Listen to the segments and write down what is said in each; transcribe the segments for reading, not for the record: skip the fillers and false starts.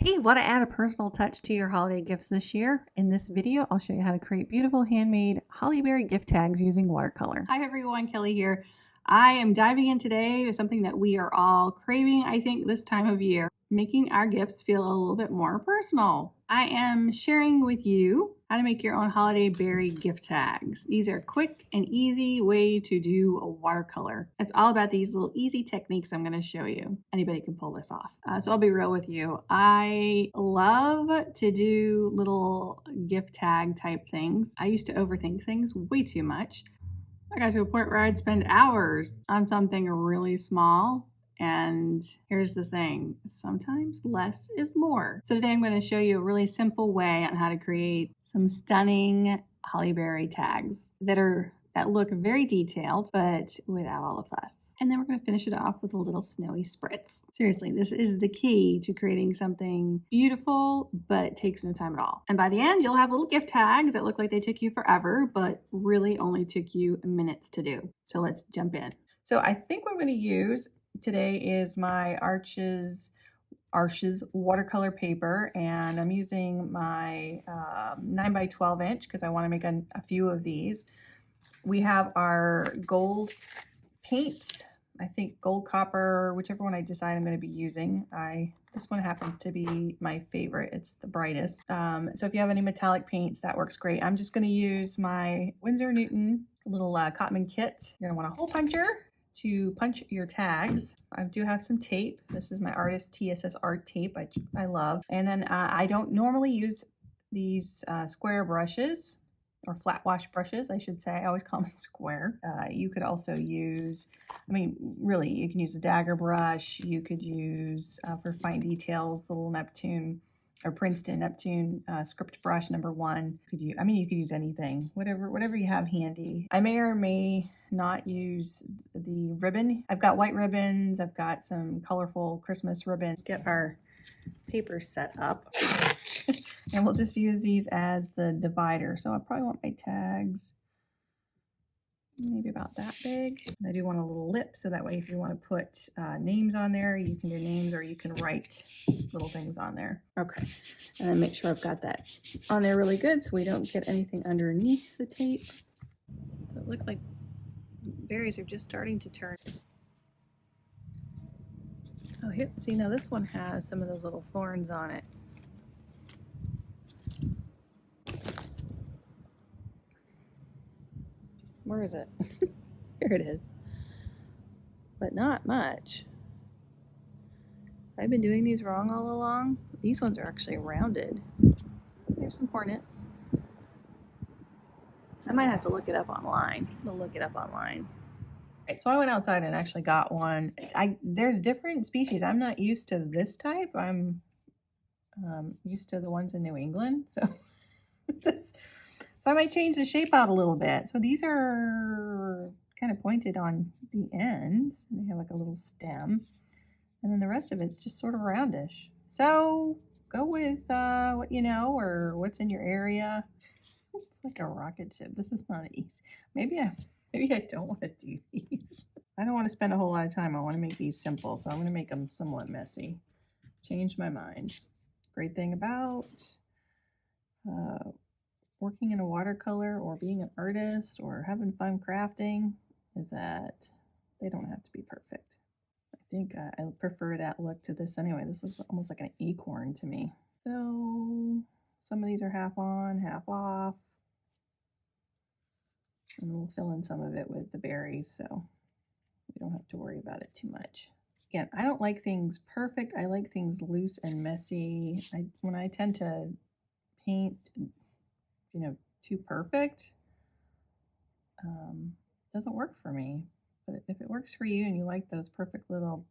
Hey, want to add a personal touch to your holiday gifts this year? In this video, I'll show you how to create beautiful handmade hollyberry gift tags using watercolor. Hi everyone, Kelly here. I am diving in today with something that we are all craving, I think, this time of year, making our gifts feel a little bit more personal. I am sharing with you how to make your own holiday berry gift tags. These are a quick and easy way to do a watercolor. It's all about these little easy techniques I'm going to show you. Anybody can pull this off. So I'll be real with you. I love to do little gift tag type things. I used to overthink things way too much. I got to a point where I'd spend hours on something really small. And here's the thing, sometimes less is more. So today I'm going to show you a really simple way on how to create some stunning hollyberry tags that look very detailed, but without all the fuss. And then we're going to finish it off with a little snowy spritz. Seriously, this is the key to creating something beautiful, but takes no time at all. And by the end, you'll have little gift tags that look like they took you forever, but really only took you minutes to do. So let's jump in. So I think what I'm going to use today is my Arches watercolor paper, and I'm using my 9 by 12 inch because I want to make a few of these. We have our gold paint, I think gold copper, whichever one I decide I'm going to be using. This one happens to be my favorite. It's the brightest. So if you have any metallic paints, that works great. I'm just going to use my Winsor Newton little Cotman kit. You're going to want a hole puncher to punch your tags. I do have some tape. This is my Artist TSS art tape, I love. And then I don't normally use these square brushes, or flat wash brushes, I should say. I always call them square. You could also use, really, you can use a dagger brush. You could use, for fine details, the little Neptune or Princeton Neptune script brush #1. You could use anything, whatever you have handy. I may or may not use the ribbon. I've got white ribbons. I've got some colorful Christmas ribbons. Get our paper set up. And we'll just use these as the divider. So I probably want my tags maybe about that big. I do want a little lip, so that way if you want to put names on there, you can do names, or you can write little things on there. Okay, and then make sure I've got that on there really good so we don't get anything underneath the tape. So it looks like berries are just starting to turn. Oh, here, see, now this one has some of those little thorns on it. Where is it? Here it is. But not much. I've been doing these wrong all along. These ones are actually rounded. There's some hornets. I might have to look it up online. I'll look it up online. Right, so I went outside and actually got one. There's different species. I'm not used to this type. I'm used to the ones in New England. So So I might change the shape out a little bit. So these are kind of pointed on the ends. They have like a little stem. And then the rest of it's just sort of roundish. So go with what you know or what's in your area. It's like a rocket ship. This is not easy. Maybe I don't want to do these. I don't want to spend a whole lot of time. I want to make these simple. So I'm going to make them somewhat messy. Change my mind. Great thing about working in a watercolor or being an artist or having fun crafting is that they don't have to be perfect. I think I prefer that look to this anyway. This looks almost like an acorn to me. So some of these are half on, half off. And we'll fill in some of it with the berries so we don't have to worry about it too much. Again, I don't like things perfect. I like things loose and messy. When I tend to paint too perfect, doesn't work for me. But if it works for you and you like those perfect little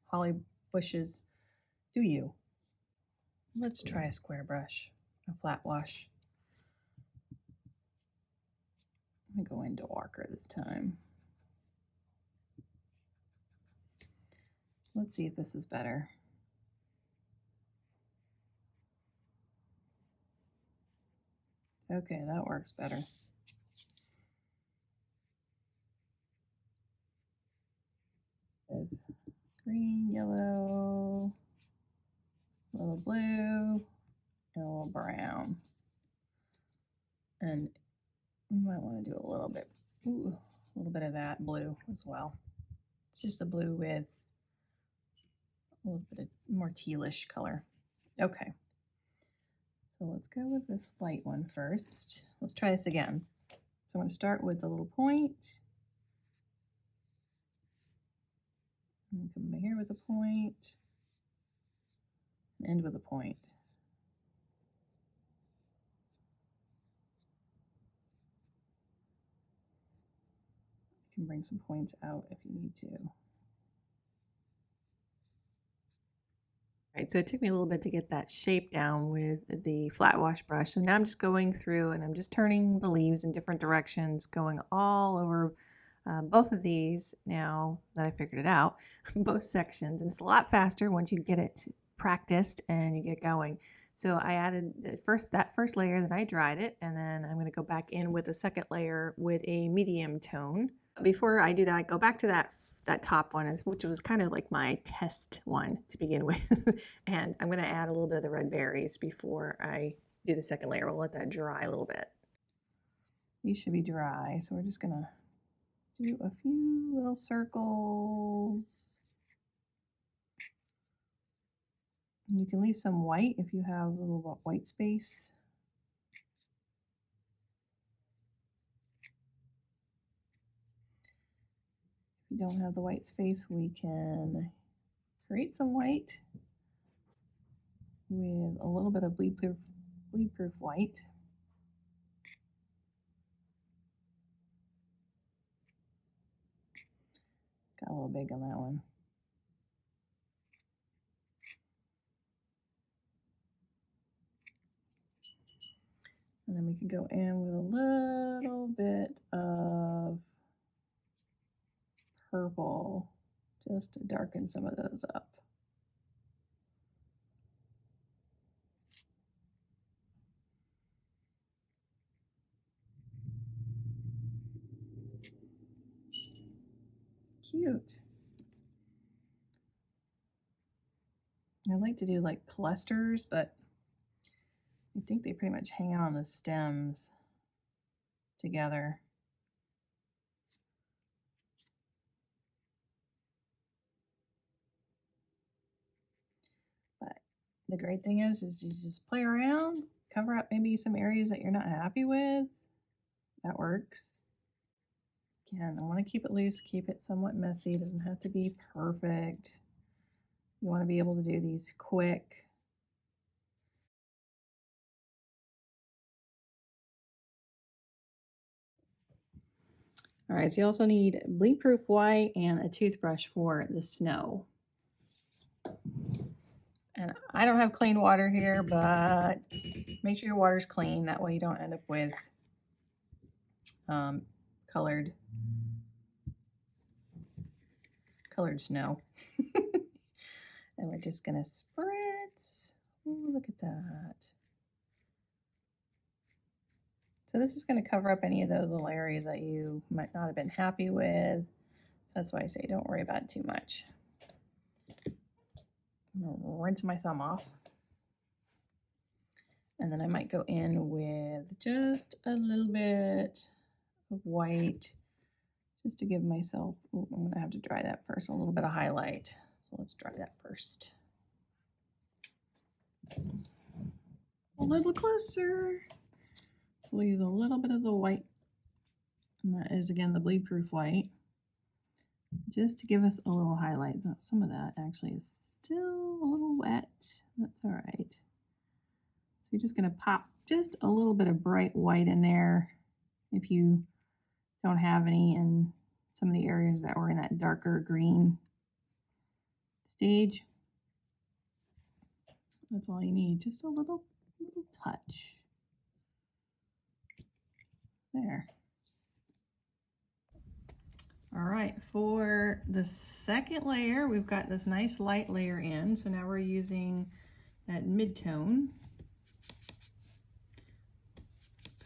holly bushes, do you? Let's try a square brush, a flat wash. I'm gonna go into Walker this time. Let's see if this is better. Okay, that works better. Good. Green, yellow, little blue, and a little brown. And we might want to do a little bit of that blue as well. It's just a blue with a little bit of more tealish color. Okay, so let's go with this light one first. Let's try this again. So I'm going to start with the little point. And come over here with a point. And end with a point. You can bring some points out if you need to. Right, so it took me a little bit to get that shape down with the flat wash brush. So now I'm just going through and I'm just turning the leaves in different directions, going all over both of these now that I figured it out, both sections. And it's a lot faster once you get it practiced and you get going. So I added that first layer, then I dried it, and then I'm going to go back in with a second layer with a medium tone. Before I do that, I go back to that top one, which was kind of like my test one to begin with. And I'm going to add a little bit of the red berries before I do the second layer. We'll let that dry a little bit. These should be dry, so we're just going to do a few little circles. And you can leave some white if you have a little white space. If you don't have the white space, we can create some white with a little bit of bleed-proof white. Got a little big on that one. And then we can go in with a little bit of purple just to darken some of those up. Cute. I like to do like clusters, but I think they pretty much hang out on the stems together. But the great thing is you just play around, cover up maybe some areas that you're not happy with. That works. Again, I want to keep it loose, keep it somewhat messy. It doesn't have to be perfect. You want to be able to do these quick. All right, so you also need bleed-proof white and a toothbrush for the snow. And I don't have clean water here, but make sure your water's clean. That way you don't end up with colored snow. And we're just gonna spritz. Ooh, look at that. So this is going to cover up any of those little areas that you might not have been happy with. So that's why I say don't worry about it too much. I'm going to rinse my thumb off. And then I might go in with just a little bit of white just to give myself, I'm going to have to dry that first, a little bit of highlight. So let's dry that first. A little closer. So we'll use a little bit of the white, and that is again the bleed-proof white, just to give us a little highlight. Now, some of that actually is still a little wet. That's all right. So you're just going to pop just a little bit of bright white in there if you don't have any in some of the areas that were in that darker green stage. That's all you need, just a little touch. There. All right, for the second layer, we've got this nice light layer in. So now we're using that mid-tone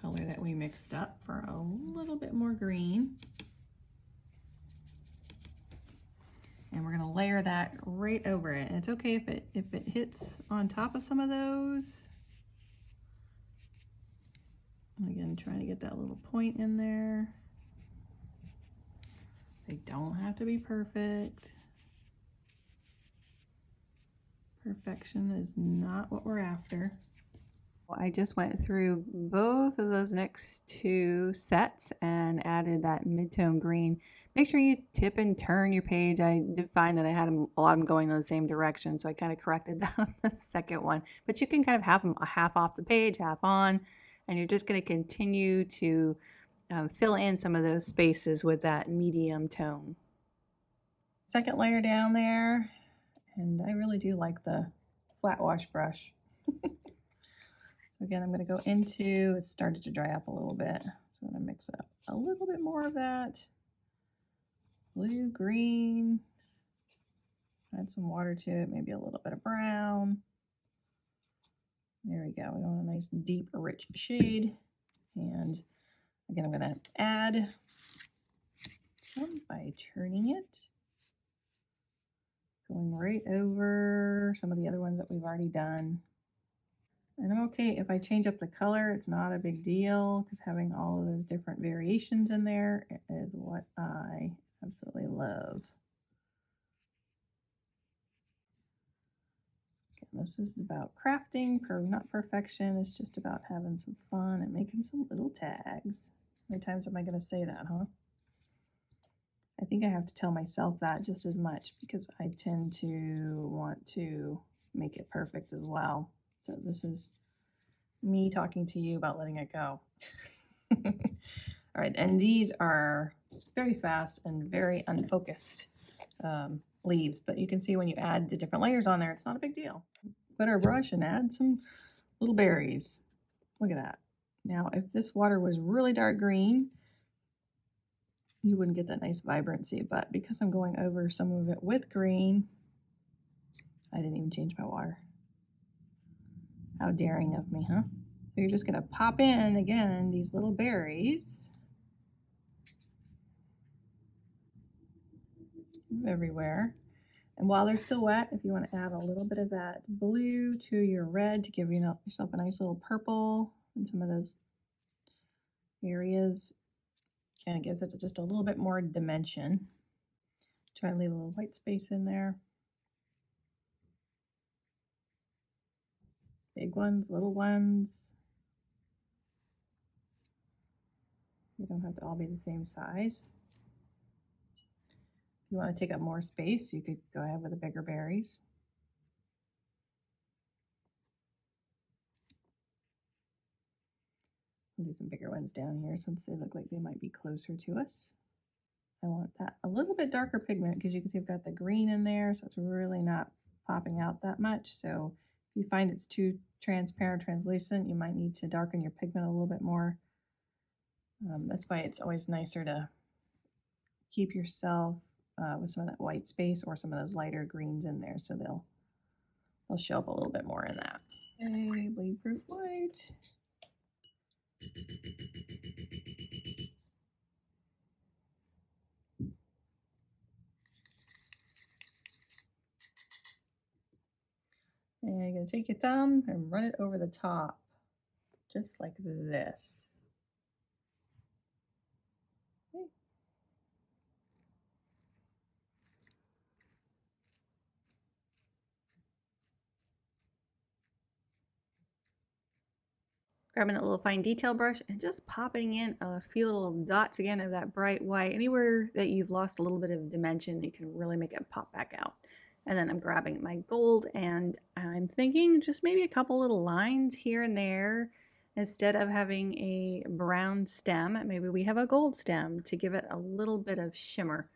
color that we mixed up for a little bit more green. And we're gonna layer that right over it. And it's okay if it hits on top of some of those. Again, trying to get that little point in there. They don't have to be perfect. Perfection is not what we're after. I just went through both of those next two sets and added that mid-tone green. Make sure you tip and turn your page. I did find that I had a lot of them going in the same direction, so I kind of corrected that on the second one. But you can kind of have them half off the page, half on, and you're just going to continue to fill in some of those spaces with that medium tone. Second layer down there, and I really do like the flat wash brush. So again, I'm going to go into, it started to dry up a little bit, so I'm going to mix up a little bit more of that blue, green, add some water to it, maybe a little bit of brown. There we go. We want a nice deep rich shade. And again, I'm going to add some by turning it, going right over some of the other ones that we've already done. And I'm okay if I change up the color, it's not a big deal, because having all of those different variations in there is what I absolutely love. Again, this is about crafting, not perfection. It's just about having some fun and making some little tags. How many times am I going to say that, huh? I think I have to tell myself that just as much, because I tend to want to make it perfect as well. So this is me talking to you about letting it go. All right, and these are very fast and very unfocused leaves, but you can see when you add the different layers on there, it's not a big deal. Put our brush and add some little berries. Look at that. Now, if this water was really dark green, you wouldn't get that nice vibrancy, but because I'm going over some of it with green, I didn't even change my water. How daring of me, huh? So you're just gonna pop in, again, these little berries everywhere. And while they're still wet, if you want to add a little bit of that blue to your red to give yourself a nice little purple in some of those areas, kind of gives it just a little bit more dimension. Try to leave a little white space in there. Big ones, little ones. You don't have to all be the same size. If you want to take up more space, you could go ahead with the bigger berries. I'll do some bigger ones down here since they look like they might be closer to us. I want that a little bit darker pigment because you can see I've got the green in there, so it's really not popping out that much. So if you find it's too transparent, translucent, you might need to darken your pigment a little bit more. That's why it's always nicer to keep yourself with some of that white space or some of those lighter greens in there, so they'll show up a little bit more in that. Okay, bleed-proof white. And you're going to take your thumb and run it over the top, just like this. Okay. Grabbing a little fine detail brush and just popping in a few little dots again of that bright white. Anywhere that you've lost a little bit of dimension, you can really make it pop back out. And then I'm grabbing my gold and I'm thinking just maybe a couple little lines here and there. Instead of having a brown stem, maybe we have a gold stem to give it a little bit of shimmer.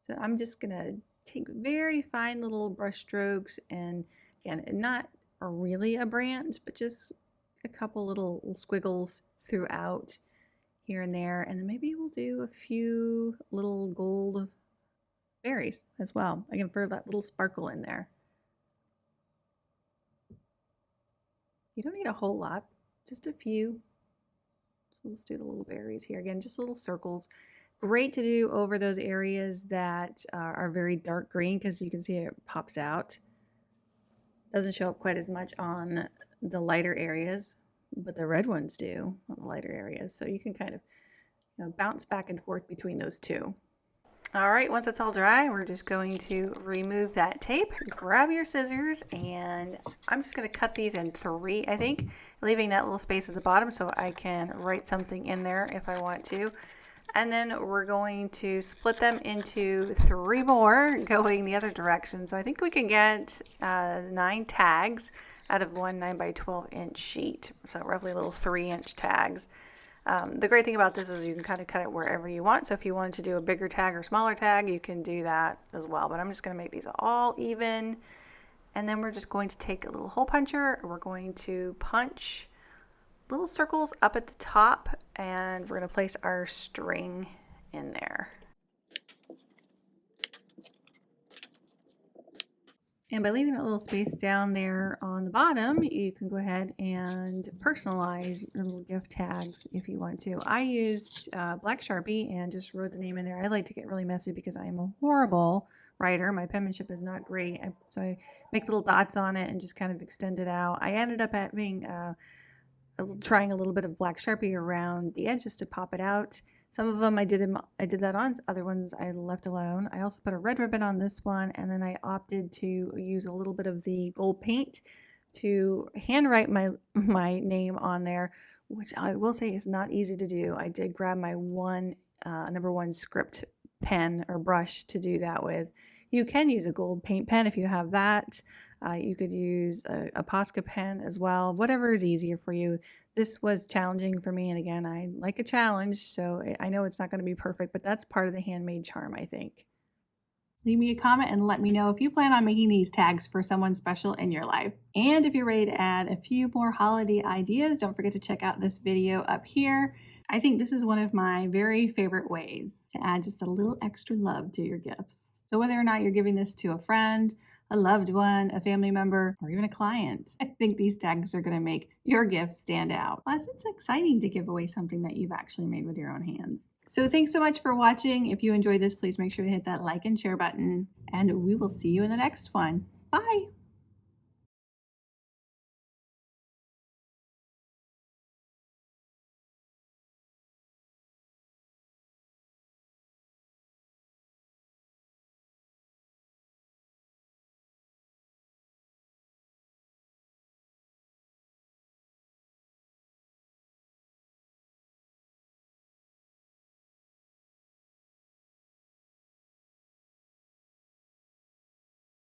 So I'm just gonna take very fine little brush strokes, and again, not really a branch, but just a couple little squiggles throughout here and there. And then maybe we'll do a few little gold berries as well, again, for that little sparkle in there. You don't need a whole lot, just a few. So let's do the little berries here. Again, just little circles. Great to do over those areas that are very dark green because you can see it pops out. Doesn't show up quite as much on the lighter areas, but the red ones do on the lighter areas. So you can kind of bounce back and forth between those two. All right, once it's all dry, we're just going to remove that tape. Grab your scissors, and I'm just going to cut these in 3, I think, leaving that little space at the bottom so I can write something in there if I want to. And then we're going to split them into 3 more going the other direction. So I think we can get 9 tags out of one 9 by 12 inch sheet. So roughly little 3-inch tags. The great thing about this is you can kind of cut it wherever you want. So if you wanted to do a bigger tag or smaller tag, you can do that as well. But I'm just going to make these all even. And then we're just going to take a little hole puncher. We're going to punch little circles up at the top, and we're going to place our string in there. And by leaving that little space down there on the bottom, you can go ahead and personalize your little gift tags if you want to. I used black Sharpie and just wrote the name in there. I like to get really messy because I am a horrible writer. My penmanship is not great. So I make little dots on it and just kind of extend it out. I ended up having trying a little bit of black Sharpie around the edges to pop it out. Some of them I did that on, other ones I left alone. I also put a red ribbon on this one, and then I opted to use a little bit of the gold paint to handwrite my name on there, which I will say is not easy to do. I did grab my number 1 script pen or brush to do that with. You can use a gold paint pen if you have that. You could use a Posca pen as well, whatever is easier for you. This was challenging for me, and again, I like a challenge, so I know it's not going to be perfect, but that's part of the handmade charm, I think. Leave me a comment and let me know if you plan on making these tags for someone special in your life. And if you're ready to add a few more holiday ideas, don't forget to check out this video up here. I think this is one of my very favorite ways to add just a little extra love to your gifts. So whether or not you're giving this to a friend, a loved one, a family member, or even a client, I think these tags are going to make your gift stand out. Plus, it's exciting to give away something that you've actually made with your own hands. So thanks so much for watching. If you enjoyed this, please make sure to hit that like and share button, and we will see you in the next one. Bye!